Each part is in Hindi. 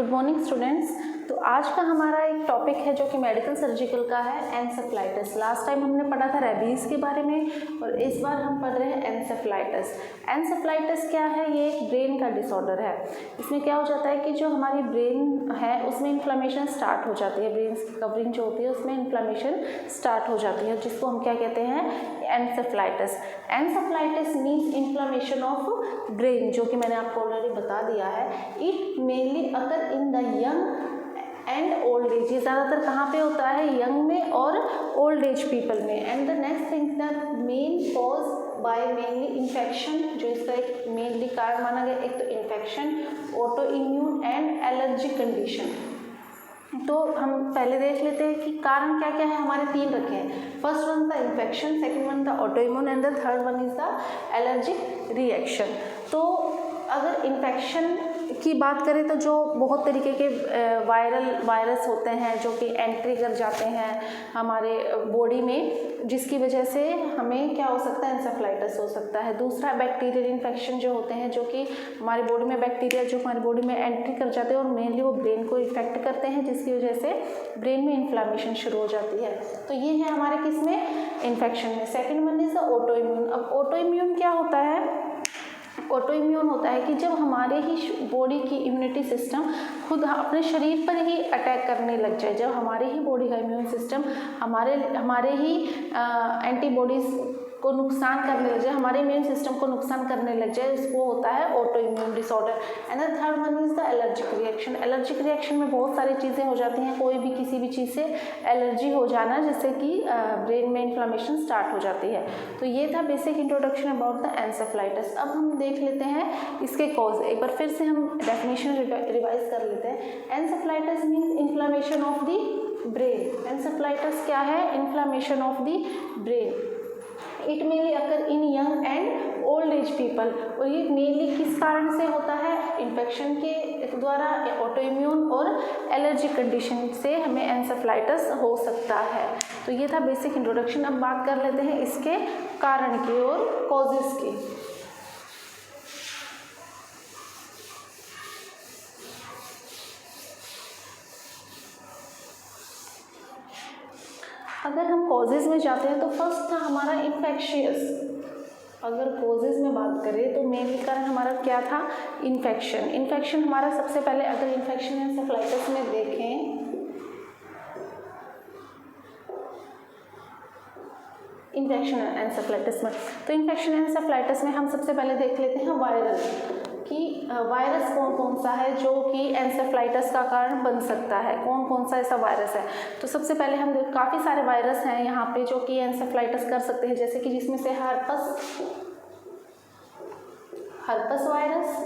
Good morning students. तो आज का हमारा एक टॉपिक है जो कि मेडिकल सर्जिकल का है, एनसेफ्लाइटिस। लास्ट टाइम हमने पढ़ा था रेबीज़ के बारे में और इस बार हम पढ़ रहे हैं एनसेफ्लाइटिस। एनसेफ्लाइटिस क्या है? ये एक ब्रेन का डिसऑर्डर है। इसमें क्या हो जाता है कि जो हमारी ब्रेन है उसमें इन्फ्लेमेशन स्टार्ट हो जाती है, ब्रेन की कवरिंग जो होती है उसमें इन्फ्लेमेशन स्टार्ट हो जाती है, जिसको हम क्या कहते हैं? एनसेफ्लाइटिस। एनसेफ्लाइटिस मीन्स इन्फ्लेमेशन ऑफ ब्रेन, जो कि मैंने आपको ऑलरेडी बता दिया है। It mainly occur in the young and old as. ये ज़्यादातर कहाँ पे होता है? यंग में और ओल्ड एज पीपल में। And the next thing, the main cause by mainly infection, जो इसका एक मेनली कारण माना गया, एक तो infection, auto immune and allergy condition. तो हम पहले देख लेते हैं कि कारण क्या क्या है। हमारे 3 रखे हैं। First one the infection, second one the auto immune and the third one is the allergic reaction. तो अगर इन्फेक्शन की बात करें तो जो बहुत तरीके के वायरस होते हैं जो कि एंट्री कर जाते हैं हमारे बॉडी में, जिसकी वजह से हमें क्या हो सकता है? एनसेफ्लाइटिस हो सकता है। दूसरा बैक्टीरियल इन्फेक्शन जो होते हैं, जो कि हमारी बॉडी में बैक्टीरिया जो हमारी बॉडी में एंट्री कर जाते हैं और मेनली वो ब्रेन को इफेक्ट करते हैं, जिसकी वजह से ब्रेन में इन्फ्लेमेशन शुरू हो जाती है। तो ये है हमारे किस में? इन्फेक्शन में। Second one is the auto immune. अब ऑटो इम्यून क्या होता है? ऑटो इम्यून होता है कि जब हमारे ही बॉडी की इम्यूनिटी सिस्टम खुद अपने शरीर पर ही अटैक करने लग जाए, जब हमारे ही बॉडी का इम्यून सिस्टम हमारे ही एंटीबॉडीज़ को नुकसान करने लग जाए, हमारे इम्यून सिस्टम को नुकसान करने लग जाए, उसको होता है auto immune disorder. And the third one is the allergic reaction. Allergic reaction में बहुत सारी चीज़ें हो जाती हैं, कोई भी किसी भी चीज़ से एलर्जी हो जाना, जिससे कि ब्रेन में इन्फ्लेमेशन स्टार्ट हो जाती है। तो ये था बेसिक इंट्रोडक्शन अबाउट द एनसेफ्लाइटिस। अब हम देख लेते हैं इसके कॉज। एक बार फिर से हम डेफिनेशन रिवाइज कर लेते हैं। Encephalitis means inflammation of the brain. Encephalitis क्या है? Inflammation of the brain. It mainly occur in young and old age people. और ये मेनली किस कारण से होता है? इन्फेक्शन के द्वारा, ऑटो इम्यून और एलर्जी कंडीशन से हमें एनसेफ्लाइटिस हो सकता है। तो ये था बेसिक इंट्रोडक्शन। अब बात कर लेते हैं इसके कारण की और कॉजेस की। अगर हम कॉजेज़ में जाते हैं तो फर्स्ट था हमारा इन्फेक्शियस। अगर कॉजेज़ में बात करें तो मेनली कारण हमारा क्या था? इन्फेक्शन। इन्फेक्शन हमारा सबसे पहले, अगर इन्फेक्शन एनसेफ्लाइटिस में देखें, इन्फेक्शन एनसेफ्लाइटिस में, तो इन्फेक्शन एनसेफ्लाइटिस में हम सबसे पहले देख लेते हैं वायरल, कि वायरस कौन कौन सा है जो कि एनसेफ्लाइटिस का कारण बन सकता है, कौन कौन सा ऐसा वायरस है। तो सबसे पहले हम काफ़ी सारे वायरस हैं यहाँ पे जो कि एनसेफ्लाइटिस कर सकते हैं, जैसे कि जिसमें से हर्पस वायरस,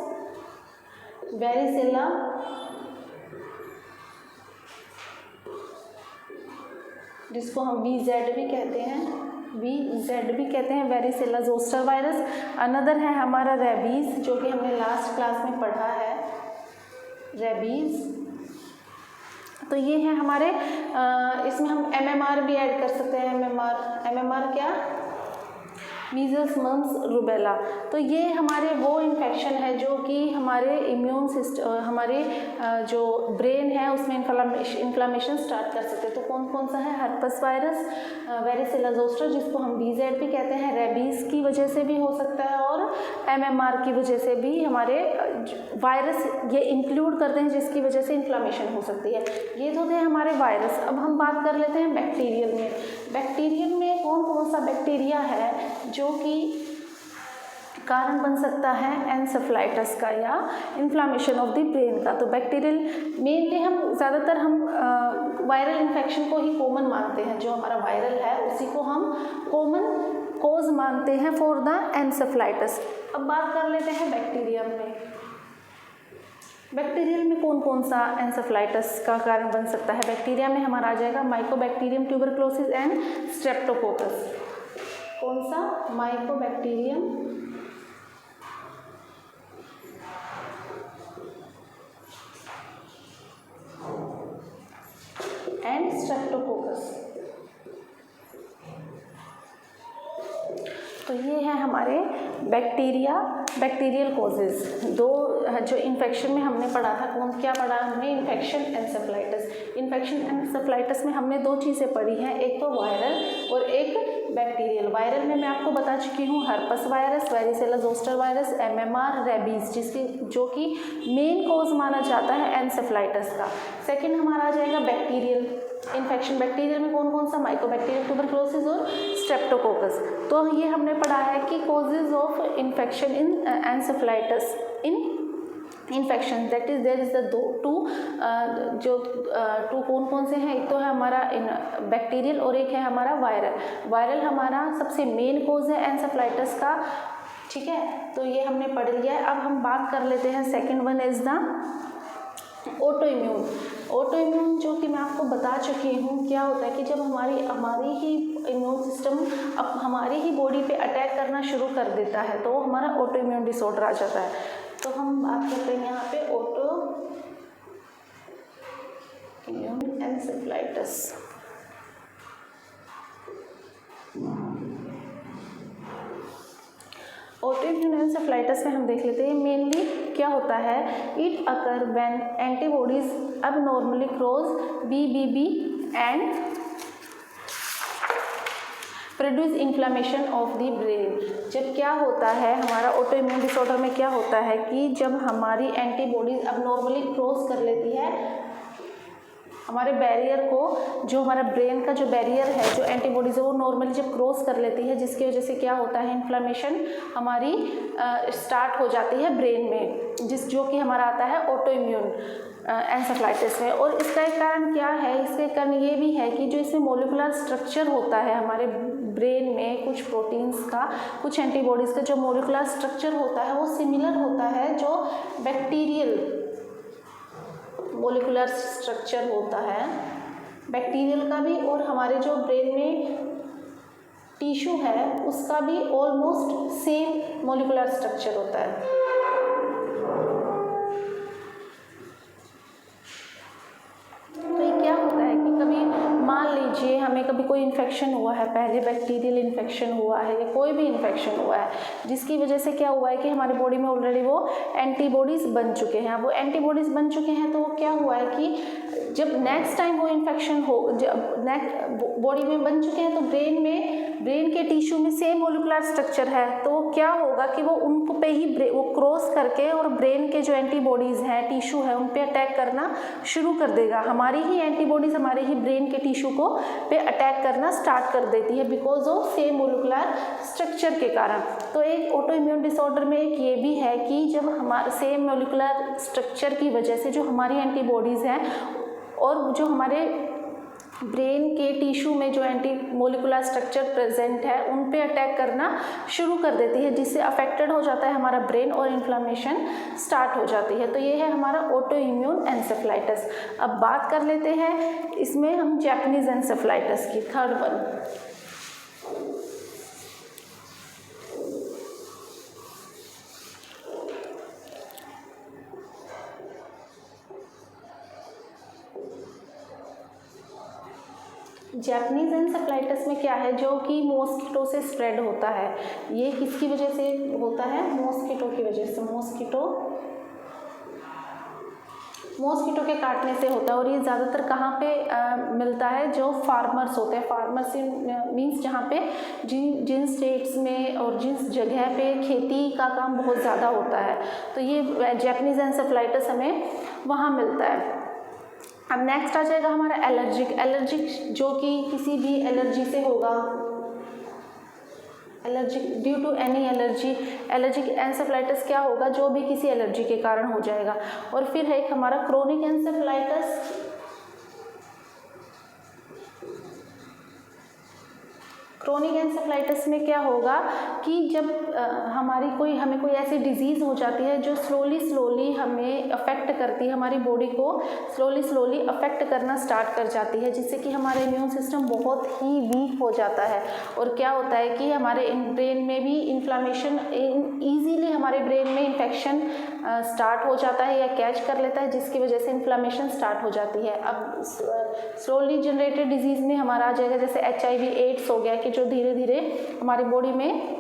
वेरिसेला, जिसको हम VZ भी कहते हैं, वेरिसेला जोस्टर वायरस। अनदर है हमारा रेबीज़, जो कि हमने लास्ट क्लास में पढ़ा है, रेबीज़। तो ये है हमारे, इसमें हम MMR भी ऐड कर सकते हैं। MMR क्या? Measles, mumps, rubella. तो ये हमारे वो इन्फेक्शन है जो कि हमारे इम्यून सिस्टम, हमारे जो ब्रेन है उसमें इन्फ्लेमेशन स्टार्ट कर सकते हैं। तो कौन कौन सा है? हर्पस वायरस, वेरिसेला जोस्टर, जिसको हम VZ भी कहते हैं, रेबीज़ की वजह से भी हो सकता है और MMR की वजह से भी हमारे वायरस ये इंक्लूड करते हैं, जिसकी वजह से इन्फ्लेमेशन हो सकती है। ये तो थे हमारे वायरस। अब हम बात कर लेते हैं बैक्टीरियल में। बैक्टीरियल में कौन कौन सा बैक्टीरिया है जो कि कारण बन सकता है एनसेफ्लाइटिस का या इन्फ्लेमेशन ऑफ द ब्रेन का? तो बैक्टीरियल मेनली ज़्यादातर हम वायरल इन्फेक्शन को ही कॉमन मानते हैं, जो हमारा वायरल है उसी को हम कॉमन कॉज मानते हैं फॉर द एनसेफ्लाइटिस। अब बात कर लेते हैं बैक्टीरियम में। बैक्टीरियल में कौन कौन सा एनसेफ्लाइटिस का कारण बन सकता है? बैक्टीरिया में हमारा आ जाएगा माइकोबैक्टीरियम ट्यूबरक्लोसिस एंड स्ट्रेप्टोकोकस। कौन सा? Mycobacterium and Streptococcus. तो ये है हमारे बैक्टीरियल कॉजेज। 2 जो इन्फेक्शन में हमने पढ़ा था, क्या पढ़ा हमने, इन्फेक्शन एंसेफ्लाइटिस। इन्फेक्शन एंसेफ्लाइटिस में हमने दो चीज़ें पढ़ी हैं, एक तो वायरल और एक बैक्टीरियल। वायरल में मैं आपको बता चुकी हूँ herpes virus, varicella zoster virus, MMR, rabies, जो कि मेन कॉज माना जाता है एंसेफ्लाइटिस का। सेकंड हमारा आ जाएगा बैक्टीरियल इन्फेक्शन। बैक्टीरियल में कौन कौन सा, माइकोबैक्टीरियम ट्यूबरक्लोसिस और स्ट्रेप्टोकोकस। तो ये हमने पढ़ा है कि causes of infection in encephalitis in infection, that is there is the two कौन कौन से हैं, एक तो है हमारा बैक्टीरियल और एक है हमारा वायरल। वायरल हमारा सबसे मेन कॉज है एंसेफ्लाइटिस का, ठीक है, तो ये हमने पढ़ लिया है। अब हम बात कर लेते हैं second one is the auto immune. Auto immune जो कि मैं आपको बता चुकी हूँ क्या होता है कि जब हमारी ही इम्यून सिस्टम अब हमारी ही बॉडी पे अटैक करना शुरू कर देता है तो वो हमारा ऑटो इम्यून डिसऑर्डर आ जाता है। तो हम बात करते हैं यहाँ पे ऑटो इम्यून एंसेफ्लाइटिस। ऑटोइम्यून एंसेफ्लाइटिस में हम देख लेते हैं मेनली क्या होता है, it occur when antibodies abnormally cross BBB and produce inflammation of the brain. जब क्या होता है हमारा ऑटोइम्यून डिसऑर्डर में क्या होता है कि जब हमारी एंटीबॉडीज abnormally क्रॉस कर लेती है हमारे बैरियर को, जो हमारा ब्रेन का जो बैरियर है, जो एंटीबॉडीज है वो नॉर्मली जब क्रॉस कर लेती है, जिसकी वजह से क्या होता है इन्फ्लामेशन हमारी स्टार्ट हो जाती है ब्रेन में, जो कि हमारा आता है ऑटो इम्यून एंसेफ्लाइटिस में। और इसका एक कारण क्या है, इसके कारण ये भी है कि जो इसमें मोलिकुलर स्ट्रक्चर होता है हमारे ब्रेन में, कुछ प्रोटीन्स का, कुछ एंटीबॉडीज़ का जो मोलिकुलर स्ट्रक्चर होता है वो सिमिलर होता है जो बैक्टीरियल मोलिकुलर स्ट्रक्चर होता है बैक्टीरियल का भी, और हमारे जो ब्रेन में टिश्यू है उसका भी ऑलमोस्ट सेम मोलिकुलर स्ट्रक्चर होता है। तो ये क्या होता है कि कभी मान लीजिए हमें कभी कोई इन्फेक्शन हुआ है, पहले बैक्टीरियल इन्फेक्शन हुआ है या कोई भी इन्फेक्शन हुआ है जिसकी वजह से क्या हुआ है कि हमारी बॉडी में ऑलरेडी वो एंटीबॉडीज़ बन चुके हैं। वो एंटीबॉडीज़ बन चुके हैं तो वो क्या हुआ है कि जब नेक्स्ट टाइम वो इन्फेक्शन हो, जब बॉडी में बन चुके हैं तो ब्रेन के टिश्यू में सेम मोलिकुलर स्ट्रक्चर है, तो क्या होगा कि वो उनको पे ही वो क्रॉस करके और ब्रेन के जो एंटीबॉडीज़ हैं, टिश्यू है, उन पे अटैक करना शुरू कर देगा। हमारी ही एंटीबॉडीज़ हमारे ही ब्रेन के टिश्यू को पे अटैक करना स्टार्ट कर देती है because of same molecular structure के कारण। तो एक ऑटो इम्यून डिसऑर्डर में एक ये भी है कि जब हमारे सेम मोलिकुलर स्ट्रक्चर की वजह से जो हमारी एंटीबॉडीज़ हैं और जो हमारे ब्रेन के टिश्यू में जो एंटी मोलिकुलर स्ट्रक्चर प्रेजेंट है उन पे अटैक करना शुरू कर देती है, जिससे अफेक्टेड हो जाता है हमारा ब्रेन और इन्फ्लामेशन स्टार्ट हो जाती है। तो ये है हमारा ऑटो इम्यून एंसेफ्लाइटिस। अब बात कर लेते हैं इसमें हम जैपनीज एंसेफ्लाइटिस की, थर्ड वन। जैपनीज एंसेफ्लाइटिस में क्या है, जो कि मॉस्किटो से स्प्रेड होता है। ये किसकी वजह से होता है, मॉस्किटो की वजह से, मॉस्किटो के काटने से होता है। और ये ज़्यादातर कहाँ पे मिलता है, जो फार्मर्स होते हैं, फार्मर्स मीन्स जहाँ पे जिन स्टेट्स में और जिस जगह पे खेती का काम बहुत ज़्यादा होता है, तो ये जैपनीज एंसेफ्लाइटिस हमें वहाँ मिलता है। अब नेक्स्ट आ जाएगा हमारा एलर्जिक, जो कि किसी भी एलर्जी से होगा, allergic due to any allergy. Allergic encephalitis क्या होगा, जो भी किसी एलर्जी के कारण हो जाएगा। और फिर है एक हमारा क्रोनिक एंसेफ्लाइटिस। क्रोनिक एंसेफ्लाइटिस में क्या होगा कि जब हमें कोई ऐसी डिजीज़ हो जाती है जो स्लोली हमें अफेक्ट करती है, हमारी बॉडी को स्लोली अफेक्ट करना स्टार्ट कर जाती है, जिससे कि हमारा इम्यून सिस्टम बहुत ही वीक हो जाता है। और क्या होता है कि हमारे ब्रेन में भी इन्फ्लामेशन, ईजीली हमारे ब्रेन में इन्फेक्शन स्टार्ट हो जाता है या कैच कर लेता है, जिसकी वजह से इन्फ्लामेशन स्टार्ट हो जाती है। अब स्लोली जनरेटेड डिजीज़ में हमारा आ जाएगा जैसे HIV एड्स हो गया, कि जो धीरे धीरे हमारी बॉडी में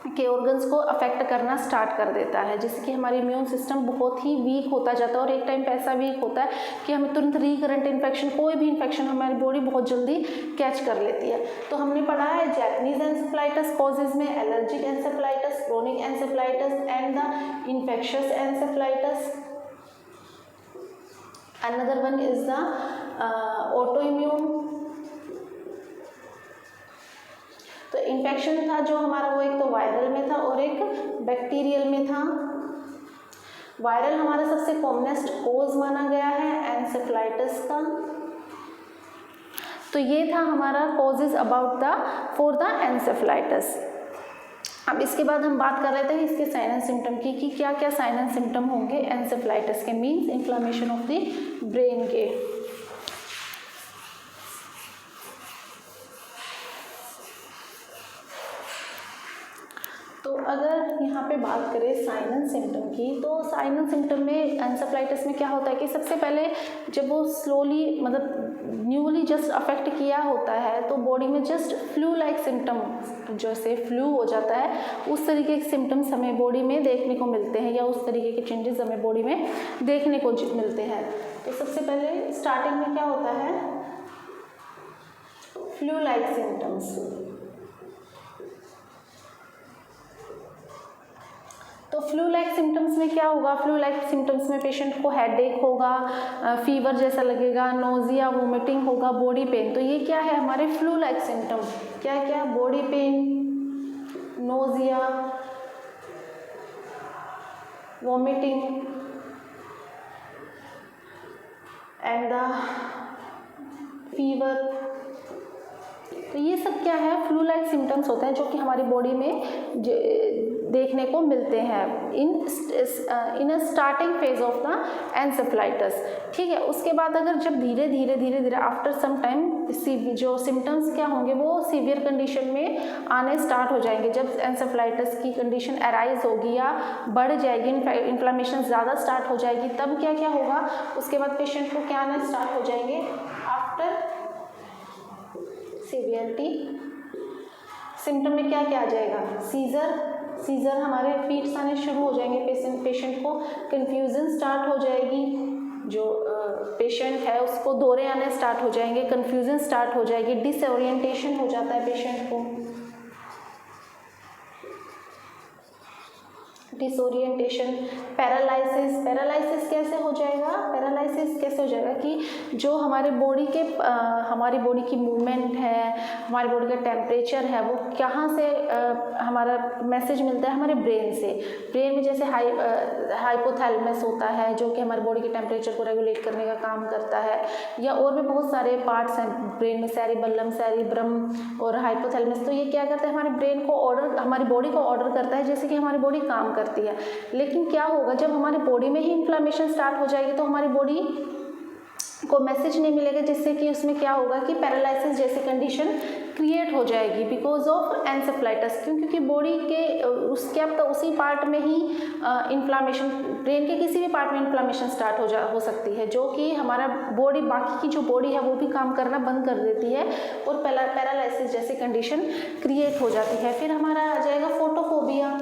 के ऑर्गन्स को अफेक्ट करना स्टार्ट कर देता है, जिससे कि हमारी इम्यून सिस्टम बहुत ही वीक होता जाता है और एक टाइम पे ऐसा वीक होता है कि हमें तुरंत रिकरेंट इन्फेक्शन, कोई भी इन्फेक्शन हमारी बॉडी बहुत जल्दी कैच कर लेती है। तो हमने पढ़ा है जैपनीज एंसेफ्लाइटिस कॉजेज में allergic encephalitis, chronic encephalitis and the infectious encephalitis. Another one is the auto immune. तो इन्फेक्शन था जो हमारा वो एक तो वायरल में था और एक बैक्टीरियल में था। वायरल हमारा सबसे कॉमनेस्ट कोज माना गया है एंसेफ्लाइटिस का। तो ये था हमारा कॉजेज अबाउट फॉर द एंसेफ्लाइटिस। अब इसके बाद हम बात कर रहे थे इसके साइन एंड सिम्टम की कि क्या क्या साइन एंड सिम्टम होंगे एंसेफ्लाइटिस के, means inflammation of the brain के। तो अगर यहाँ पे बात करें साइन एंड सिम्टम की, तो साइन एंड सिम्टम में एंसेफ्लाइटिस में क्या होता है कि सबसे पहले जब वो स्लोली मतलब न्यूली जस्ट अफेक्ट किया होता है तो बॉडी में जस्ट फ्लू लाइक सिम्टम, जैसे फ्लू हो जाता है उस तरीके के सिम्टम्स हमें बॉडी में देखने को मिलते हैं, या उस तरीके के चेंजेस हमें बॉडी में देखने को मिलते हैं। तो सबसे पहले स्टार्टिंग में क्या होता है, फ्लू लाइक सिम्टम्स। तो फ्लू लाइक सिम्टम्स में क्या होगा, फ्लू लाइक सिम्टम्स में पेशेंट को हेडेक होगा, फीवर जैसा लगेगा, नोजिया, वोमिटिंग होगा, बॉडी पेन। तो ये क्या है हमारे फ्लू लाइक सिम्टम, क्या क्या, body pain, nausea, vomiting and the fever. तो ये सब क्या है, फ्लू लाइक सिम्टम्स होते हैं जो कि हमारी बॉडी में देखने को मिलते हैं in a starting phase of the encephalitis. ठीक है, उसके बाद अगर जब धीरे धीरे आफ्टर सम टाइम जो सिम्टम्स क्या होंगे वो सीवियर कंडीशन में आने स्टार्ट हो जाएंगे। जब एंसेफ्लाइटिस की कंडीशन अराइज होगी या बढ़ जाएगी, इन्फ्लामेशन ज़्यादा स्टार्ट हो जाएगी, तब क्या क्या होगा, उसके बाद पेशेंट को क्या आना स्टार्ट हो जाएंगे, आफ्टर सीवियरिटी सिम्टम में क्या क्या आ जाएगा, सीजर हमारे फीट्स आने शुरू हो जाएंगे, पेशेंट को कन्फ्यूजन स्टार्ट हो जाएगी, जो पेशेंट है उसको दौरे आने स्टार्ट हो जाएंगे, कन्फ्यूजन स्टार्ट हो जाएगी, डिसओरिएंटेशन हो जाता है पेशेंट को, डिसओरिएंटेशन, पैरालाइसिस कैसे हो जाएगा, पैरालाइसिस कैसे हो जाएगा कि जो हमारे बॉडी के हमारी बॉडी की मूवमेंट है, हमारी बॉडी का टेम्परेचर है, वो कहाँ से हमारा मैसेज मिलता है, हमारे ब्रेन से। ब्रेन में जैसे हाइपोथैलेमस होता है जो कि हमारी बॉडी के टेम्परेचर को रेगुलेट करने का काम करता है, या और भी बहुत सारे पार्ट्स हैं ब्रेन में, सेरिबेलम, सेरिब्रम और हाइपोथैलेमस। तो ये क्या करता है, हमारे ब्रेन को ऑर्डर, हमारी बॉडी को ऑर्डर करता है जैसे कि हमारी बॉडी काम करती है। लेकिन क्या होगा, जब हमारी बॉडी में ही इन्फ्लामेशन स्टार्ट हो जाएगी तो हमारी बॉडी को मैसेज नहीं मिलेगा, जिससे कि उसमें क्या होगा कि पैरालिसिस जैसी कंडीशन क्रिएट हो जाएगी बिकॉज ऑफ एंसेफ्लाइटिस। क्योंकि बॉडी के उसके अब तो उसी पार्ट में ही इन्फ्लामेशन, ब्रेन के किसी भी पार्ट में इन्फ्लामेशन स्टार्ट हो सकती है, जो कि हमारा बॉडी, बाकी की जो बॉडी है वो भी काम करना बंद कर देती है और पैरालिसिस जैसी कंडीशन क्रिएट हो जाती है। फिर हमारा आ जाएगा फोटोफोबिया।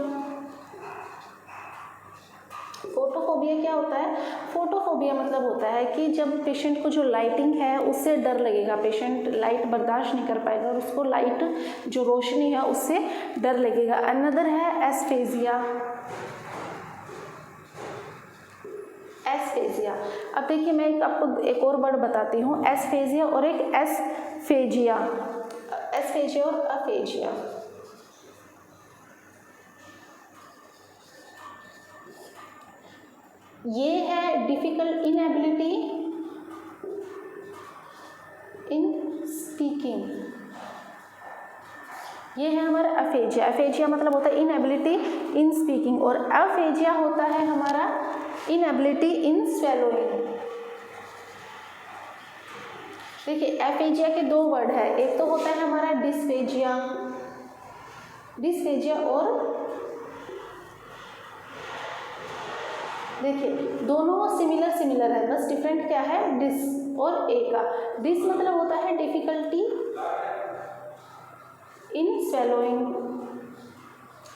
फोटोफोबिया क्या होता है, फोटोफोबिया मतलब होता है कि जब पेशेंट को जो लाइटिंग है उससे डर लगेगा, पेशेंट लाइट बर्दाश्त नहीं कर पाएगा और उसको लाइट जो रोशनी है उससे डर लगेगा। अनदर है एस्फेजिया। एस्फेजिया, अब देखिए मैं आपको एक और वर्ड बताती हूँ, एस्फेजिया और एक एस्फेजिया, एस्फेजिया और अफेजिया। ये है डिफिकल्ट इनएबिलिटी इन स्पीकिंग, ये है हमारा अफेजिया। अफेजिया मतलब होता है इनएबिलिटी इन स्पीकिंग और अफेजिया होता है हमारा इनएबिलिटी इन स्वेलोइंग। देखिए एफेजिया के दो वर्ड है, एक तो होता है हमारा डिस्फेजिया, डिस्फेजिया और देखिए दोनों सिमिलर है, बस डिफरेंट क्या है, डिस और ए का। डिस मतलब होता है डिफिकल्टी इन स्वेलोइंग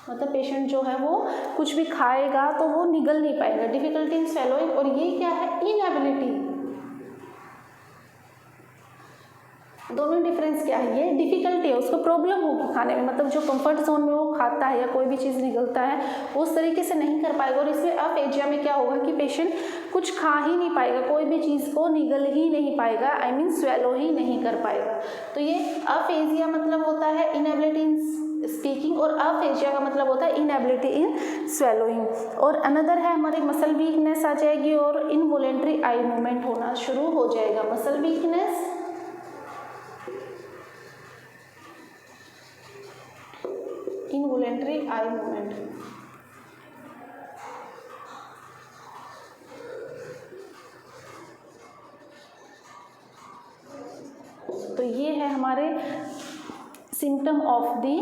मतलब पेशेंट जो है वो कुछ भी खाएगा तो वो निगल नहीं पाएगा, डिफिकल्टी इन स्वेलोइंग। और ये क्या है, इनएबिलिटी। दोनों डिफरेंस क्या है, ये डिफिकल्टी है, उसको प्रॉब्लम होगी खाने में, मतलब जो कंफर्ट जोन में वो खाता है या कोई भी चीज़ निगलता है वो उस तरीके से नहीं कर पाएगा। और इसमें अफेजिया में क्या होगा कि पेशेंट कुछ खा ही नहीं पाएगा, कोई भी चीज़ को निगल ही नहीं पाएगा, आई मीन स्वेलो ही नहीं कर पाएगा। तो ये अफेजिया मतलब होता है इनएबिलिटी इन स्पीकिंग, और अफेजिया का मतलब होता है इनएबिलिटी इन स्वेलोइंग। और अनदर है हमारी मसल वीकनेस आ जाएगी और इनवॉलेंट्री आई मूवमेंट होना शुरू हो जाएगा। Muscle weakness, involuntary eye movement. तो ये है हमारे सिम्टम ऑफ दी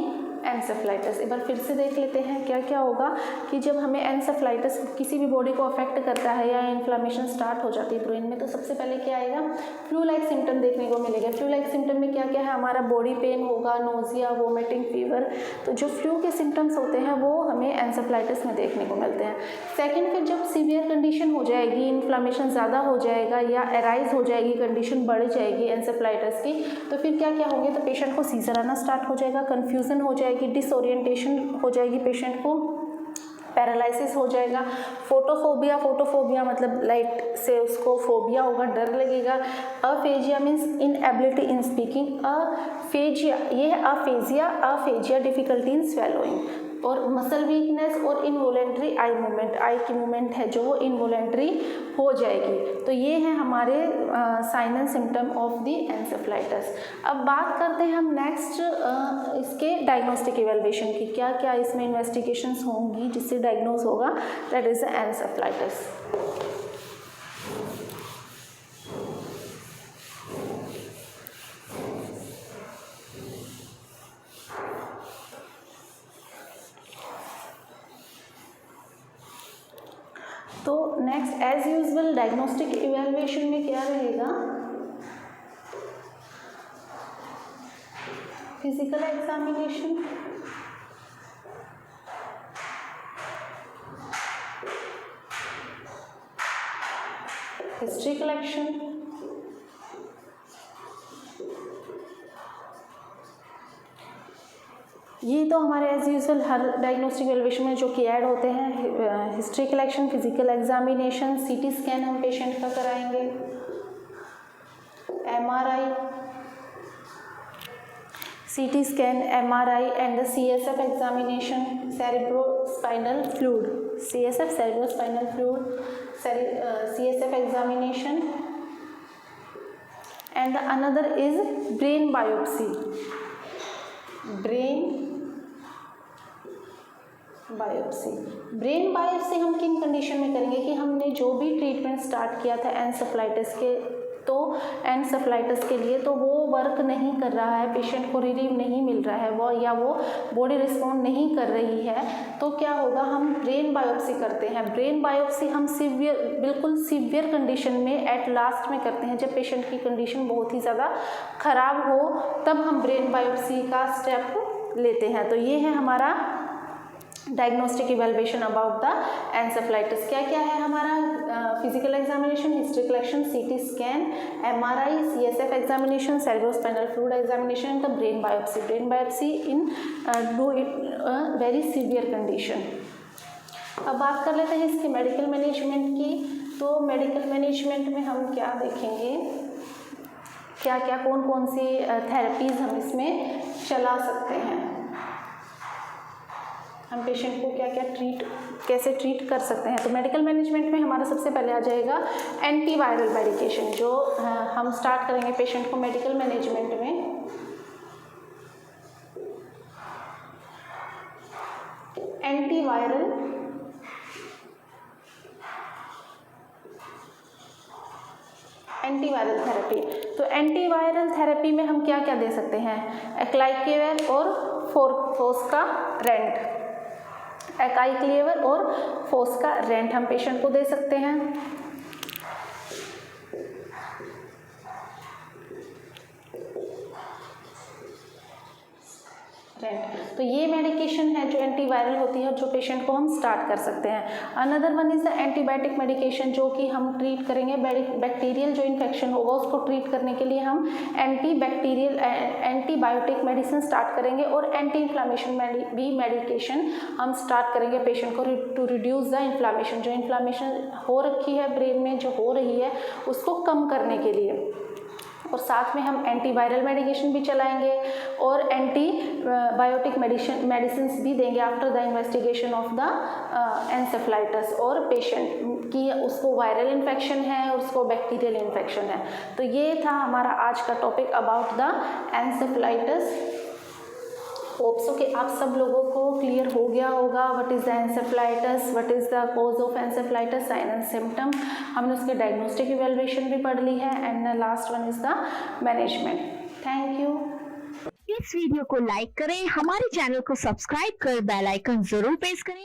एनसेफलाइटिस। एक बार फिर से देख लेते हैं क्या क्या होगा कि जब हमें एनसेफलाइटिस किसी भी बॉडी को अफेक्ट करता है या इन्फ्लामेशन स्टार्ट हो जाती है ब्रेन में, तो सबसे पहले क्या आएगा, फ्लू लाइक सिम्टम देखने को मिलेगा। फ्लू लाइक सिम्टम में क्या क्या है, हमारा बॉडी पेन होगा, नोजिया, वोमिटिंग, फीवर। तो जो फ्लू के सिम्टम्स होते हैं वो हमें एनसेफलाइटिस में देखने को मिलते हैं। सेकेंड, फिर जब सीवियर कंडीशन हो जाएगी, इन्फ्लामेशन ज़्यादा हो जाएगा या एराइज हो जाएगी, कंडीशन बढ़ जाएगी एनसेफलाइटिस की, तो फिर क्या क्या होंगे, तो पेशेंट को सीजर आना स्टार्ट हो जाएगा, कन्फ्यूजन हो जाएगी, डिसोरिएंटेशन हो जाएगी पेशेंट को, पैरालिसिस हो जाएगा, फोटोफोबिया मतलब लाइट से उसको फोबिया होगा, डर लगेगा। Aphasia means inability in speaking. Aphasia, ये है अफेजिया डिफिकल्टी इन स्वेलोइंग। और मसल वीकनेस और इनवॉलेंट्री आई मूवमेंट, आई की मूवमेंट है जो वो इनवॉलेंट्री हो जाएगी। तो ये है हमारे sign and symptom of the encephalitis. अब बात करते हैं हम नेक्स्ट इसके डायग्नोस्टिक इवेल्युएशन की, क्या क्या इसमें इन्वेस्टिगेशंस होंगी जिससे डायग्नोज होगा दैट इज एनसेफलाइटिस। तो next as usual diagnostic evaluation में क्या रहेगा, फिजिकल एग्जामिनेशन, हिस्ट्री कलेक्शन, ये तो हमारे एज यूजुअल हर डायग्नोस्टिक इवैल्यूएशन में जो कि ऐड होते हैं। History collection, physical examination, CT scan हम पेशेंट का कराएंगे, MRI, CT scan, MRI and the CSF examination, cerebrospinal fluid, CSF cerebrospinal fluid, CSF examination and another is brain biopsy. Brain biopsy हम किन कंडीशन में करेंगे कि हमने जो भी ट्रीटमेंट स्टार्ट किया था एनसेफलाइटिस के, तो एनसेफलाइटिस के लिए तो वो वर्क नहीं कर रहा है, पेशेंट को रिलीफ नहीं मिल रहा है वो, या वो बॉडी रिस्पॉन्ड नहीं कर रही है, तो क्या होगा, हम ब्रेन बायोप्सी करते हैं। ब्रेन बायोप्सी हम बिल्कुल सीवियर कंडीशन में एट लास्ट में करते हैं, जब पेशेंट की कंडीशन बहुत ही ज़्यादा ख़राब हो तब हम ब्रेन बायोप्सी का स्टेप लेते हैं। तो ये है हमारा diagnostic evaluation about the encephalitis. क्या क्या है हमारा, physical examination, history collection, CT scan, MRI, CSF examination, cerebrospinal fluid examination, the brain biopsy in do it very severe condition. अब बात कर लेते हैं इसके मेडिकल मैनेजमेंट की। तो मेडिकल मैनेजमेंट में हम क्या देखेंगे, क्या क्या कौन कौन सी थेरेपीज़ हम इसमें चला सकते हैं, हम पेशेंट को क्या क्या कैसे ट्रीट कर सकते हैं। तो मेडिकल मैनेजमेंट में हमारा सबसे पहले आ जाएगा एंटीवायरल मेडिकेशन, जो हम स्टार्ट करेंगे पेशेंट को मेडिकल मैनेजमेंट में। Antiviral therapy. तो एंटीवायरल थेरेपी में हम क्या क्या दे सकते हैं, एक्लाइकेवेर और फोस्का रेंट, एकाइक्लेवर और फोस्का रेंट हम पेशेंट को दे सकते हैं। तो ये मेडिकेशन है जो एंटीवायरल होती है, जो पेशेंट को हम स्टार्ट कर सकते हैं। Another one is the antibiotic medication, जो कि हम ट्रीट करेंगे बैक्टीरियल जो इन्फेक्शन होगा उसको ट्रीट करने के लिए हम एंटीबायोटिक मेडिसिन स्टार्ट करेंगे और एंटी इन्फ्लामेशन भी मेडिकेशन हम स्टार्ट करेंगे पेशेंट को टू रिड्यूस द इन्फ्लामेशन, जो इन्फ्लामेशन हो रखी है ब्रेन में, जो हो रही है उसको कम करने के लिए। और साथ में हम एंटीवायरल मेडिकेशन भी चलाएंगे और एंटीबायोटिक मेडिसिन भी देंगे after the investigation of the encephalitis, और पेशेंट की उसको वायरल इन्फेक्शन है और उसको बैक्टीरियल इन्फेक्शन है। तो ये था हमारा आज का topic about the encephalitis. Hope so कि आप सब लोगों को क्लियर हो गया होगा what is the encephalitis, what is the cause of encephalitis, sign and symptom. हमने उसके डायग्नोस्टिक इवैल्यूएशन भी पढ़ ली है and last one is the management. Thank you. इस वीडियो को लाइक करें, हमारे चैनल को सब्सक्राइब कर बेल आइकन जरूर प्रेस करें।